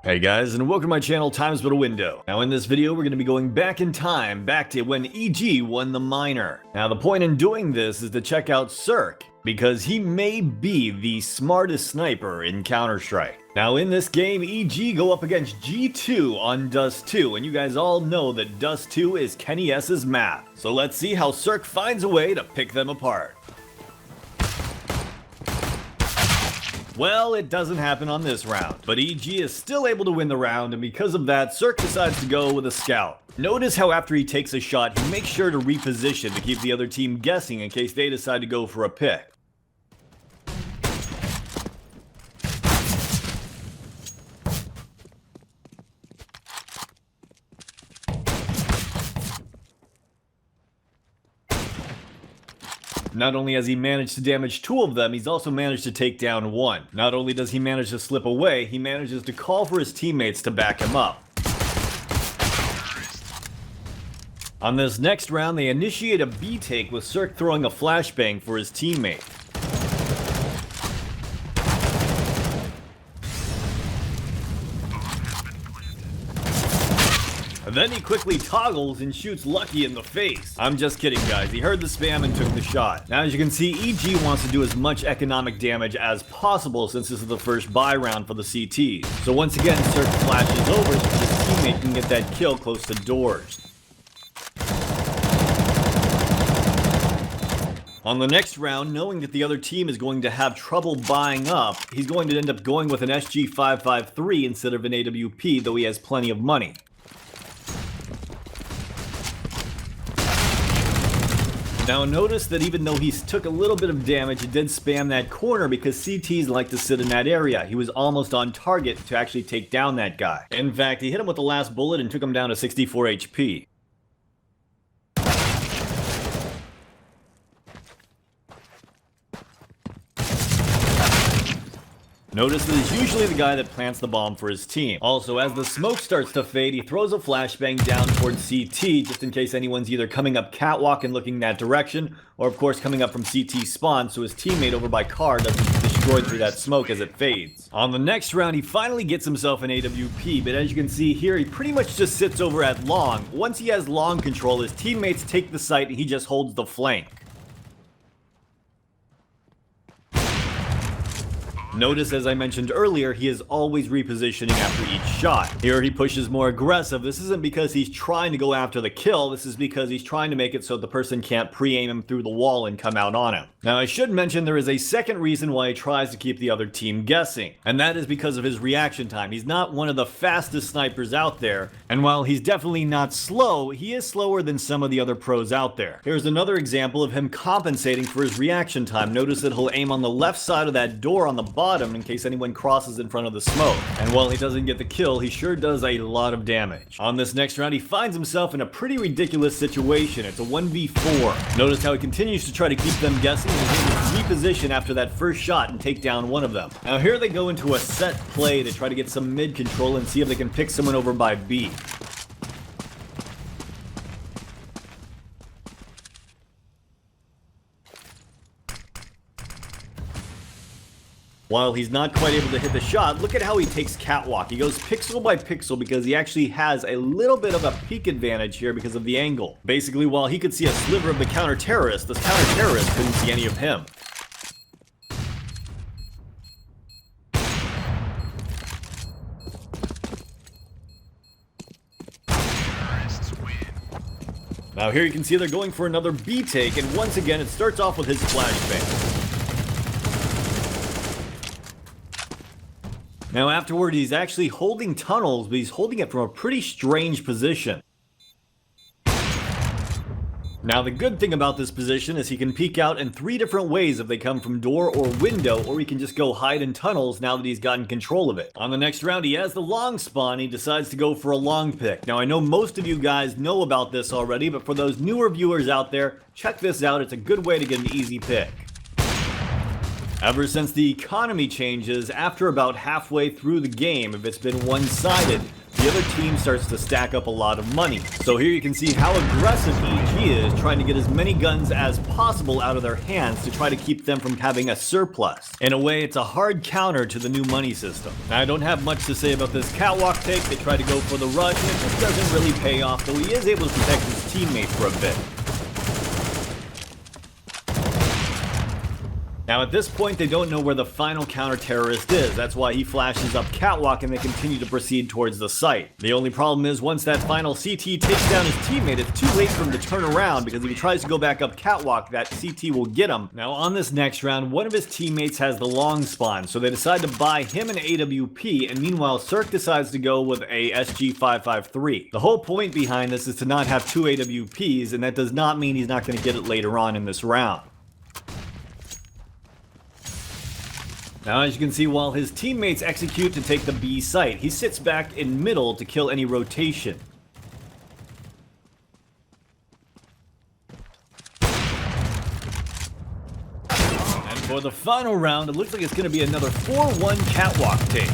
Hey guys, and welcome to my channel, Times But a Window. Now in this video, we're going to be going back in time, back to when EG won the minor. Now the point in doing this is to check out CeRq, because he may be the smartest sniper in Counter-Strike. Now in this game, EG go up against G2 on Dust 2, and you guys all know that Dust 2 is Kenny S's map. So let's see how CeRq finds a way to pick them apart. Well, it doesn't happen on this round, but EG is still able to win the round, and because of that, CeRq decides to go with a scout. Notice how after he takes a shot, he makes sure to reposition to keep the other team guessing in case they decide to go for a pick. Not only has he managed to damage 2 of them, he's also managed to take down 1. Not only does he manage to slip away, he manages to call for his teammates to back him up. On this next round, they initiate a B take with CeRq throwing a flashbang for his teammate. And then he quickly toggles and shoots Lucky in the face. I'm just kidding, guys. He heard the spam and took the shot. Now, as you can see, EG wants to do as much economic damage as possible since this is the first buy round for the CTs. So once again, CeRq flashes over so his teammate can get that kill close to doors. On the next round, knowing that the other team is going to have trouble buying up, he's going to end up going with an SG553 instead of an AWP, though he has plenty of money. Now notice that even though he took a little bit of damage, it did spam that corner because CTs like to sit in that area. He was almost on target to actually take down that guy. In fact, he hit him with the last bullet and took him down to 64 HP. Notice that he's usually the guy that plants the bomb for his team. Also, as the smoke starts to fade, he throws a flashbang down towards CT just in case anyone's either coming up catwalk and looking that direction, or of course coming up from CT spawn so his teammate over by car doesn't get destroyed through that smoke as it fades. On the next round, he finally gets himself an AWP, but as you can see here, he pretty much just sits over at long. Once he has long control, his teammates take the site and he just holds the flank. Notice, as I mentioned earlier, he is always repositioning after each shot. Here he pushes more aggressive. This isn't because he's trying to go after the kill, this is because he's trying to make it so the person can't pre-aim him through the wall and come out on him. Now I should mention there is a second reason why he tries to keep the other team guessing, and that is because of his reaction time. He's not one of the fastest snipers out there, and while he's definitely not slow, he is slower than some of the other pros out there. Here's another example of him compensating for his reaction time. Notice that he'll aim on the left side of that door on the bottom in case anyone crosses in front of the smoke. And while he doesn't get the kill, he sure does a lot of damage. On this next round, he finds himself in a pretty ridiculous situation. It's a 1v4. Notice how he continues to try to keep them guessing and is able to reposition after that first shot and take down one of them. Now here they go into a set play to try to get some mid control and see if they can pick someone over by B. While he's not quite able to hit the shot, look at how he takes catwalk. He goes pixel by pixel because he actually has a little bit of a peak advantage here because of the angle. Basically, while he could see a sliver of the counter-terrorist, the counter-terrorist couldn't see any of him. Now here you can see they're going for another B take, and once again it starts off with his flashbang. Now afterward, he's actually holding tunnels, but he's holding it from a pretty strange position. Now the good thing about this position is he can peek out in 3 different ways if they come from door or window, or he can just go hide in tunnels now that he's gotten control of it. On the next round, he has the long spawn, he decides to go for a long pick. Now I know most of you guys know about this already, but for those newer viewers out there, check this out, it's a good way to get an easy pick. Ever since the economy changes, after about halfway through the game, if it's been one-sided, the other team starts to stack up a lot of money. So here you can see how aggressive he is, trying to get as many guns as possible out of their hands to try to keep them from having a surplus. In a way, it's a hard counter to the new money system. Now, I don't have much to say about this catwalk take. They try to go for the rush, and it just doesn't really pay off, though he is able to protect his teammate for a bit. Now at this point, they don't know where the final counter-terrorist is. That's why he flashes up catwalk and they continue to proceed towards the site. The only problem is once that final CT takes down his teammate, it's too late for him to turn around because if he tries to go back up catwalk, that CT will get him. Now on this next round, one of his teammates has the long spawn, so they decide to buy him an AWP, and meanwhile CeRq decides to go with a SG-553. The whole point behind this is to not have two AWPs, and that does not mean he's not going to get it later on in this round. Now, as you can see, while his teammates execute to take the B site, he sits back in middle to kill any rotation. And for the final round, it looks like it's going to be another 4-1 catwalk take.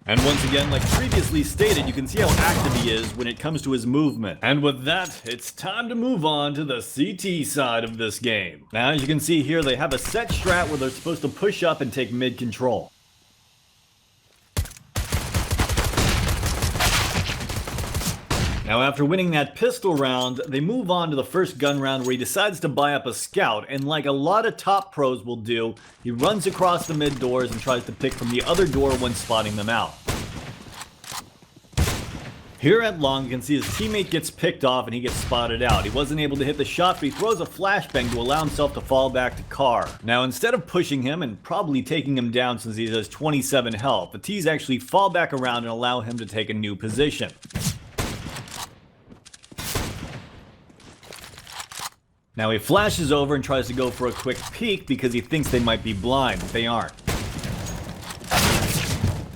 And once again, like previously stated, you can see how active he is when it comes to his movement. And with that, it's time to move on to the CT side of this game. Now, as you can see here, they have a set strat where they're supposed to push up and take mid control. Now after winning that pistol round, they move on to the first gun round where he decides to buy up a scout, and like a lot of top pros will do, he runs across the mid doors and tries to pick from the other door when spotting them out. Here at long, you can see his teammate gets picked off and he gets spotted out. He wasn't able to hit the shot, but he throws a flashbang to allow himself to fall back to car. Now instead of pushing him and probably taking him down since he has 27 health, the T's actually fall back around and allow him to take a new position. Now he flashes over and tries to go for a quick peek because he thinks they might be blind, but they aren't.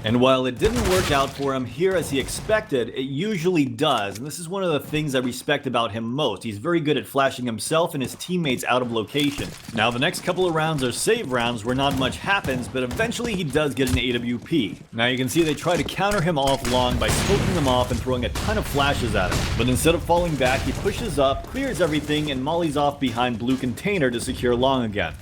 And while it didn't work out for him here as he expected, it usually does, and this is one of the things I respect about him most. He's very good at flashing himself and his teammates out of location. Now the next couple of rounds are save rounds where not much happens, but eventually he does get an AWP. Now you can see they try to counter him off long by smoking them off and throwing a ton of flashes at him. But instead of falling back, he pushes up, clears everything, and mollies off behind blue container to secure long again.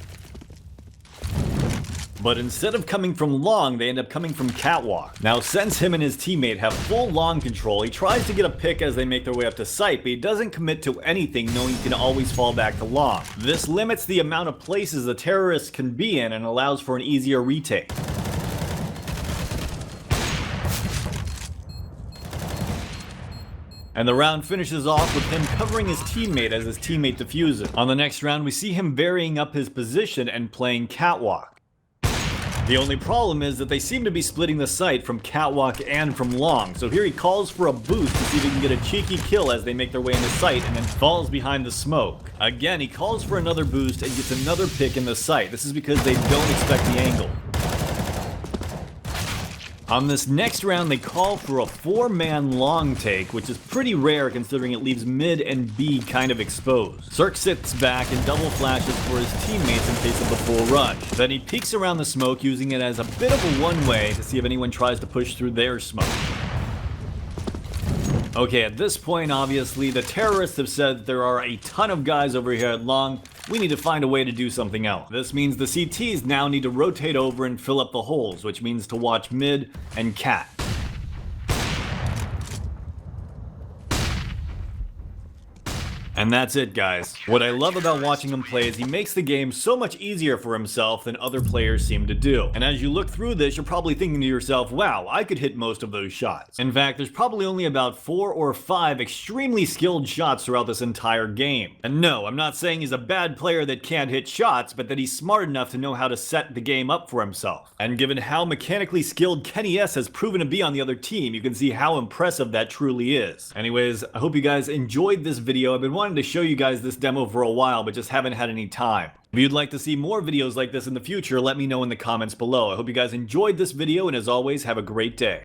But instead of coming from long, they end up coming from catwalk. Now since him and his teammate have full long control, he tries to get a pick as they make their way up to site, but he doesn't commit to anything knowing he can always fall back to long. This limits the amount of places the terrorists can be in and allows for an easier retake. And the round finishes off with him covering his teammate as his teammate defuses. On the next round, we see him varying up his position and playing catwalk. The only problem is that they seem to be splitting the site from catwalk and from long, so here he calls for a boost to see if he can get a cheeky kill as they make their way into sight and then falls behind the smoke. Again, he calls for another boost and gets another pick in the sight. This is because they don't expect the angle. On this next round, they call for a 4-man long take, which is pretty rare considering it leaves mid and B kind of exposed. CeRq sits back and double flashes for his teammates in case of a full rush. Then he peeks around the smoke, using it as a bit of a one-way to see if anyone tries to push through their smoke. Okay, at this point, obviously, the terrorists have said there are a ton of guys over here at long. We need to find a way to do something else. This means the CTs now need to rotate over and fill up the holes, which means to watch mid and cat. And that's it, guys. What I love about watching him play is he makes the game so much easier for himself than other players seem to do. And as you look through this, you're probably thinking to yourself, wow, I could hit most of those shots. In fact, there's probably only about 4 or 5 extremely skilled shots throughout this entire game. And no, I'm not saying he's a bad player that can't hit shots, but that he's smart enough to know how to set the game up for himself. And given how mechanically skilled Kenny S has proven to be on the other team, you can see how impressive that truly is. Anyways, I hope you guys enjoyed this video. I've been wanting to show you guys this demo for a while, but just haven't had any time. If you'd like to see more videos like this in the future, let me know in the comments below. I hope you guys enjoyed this video, and as always, have a great day.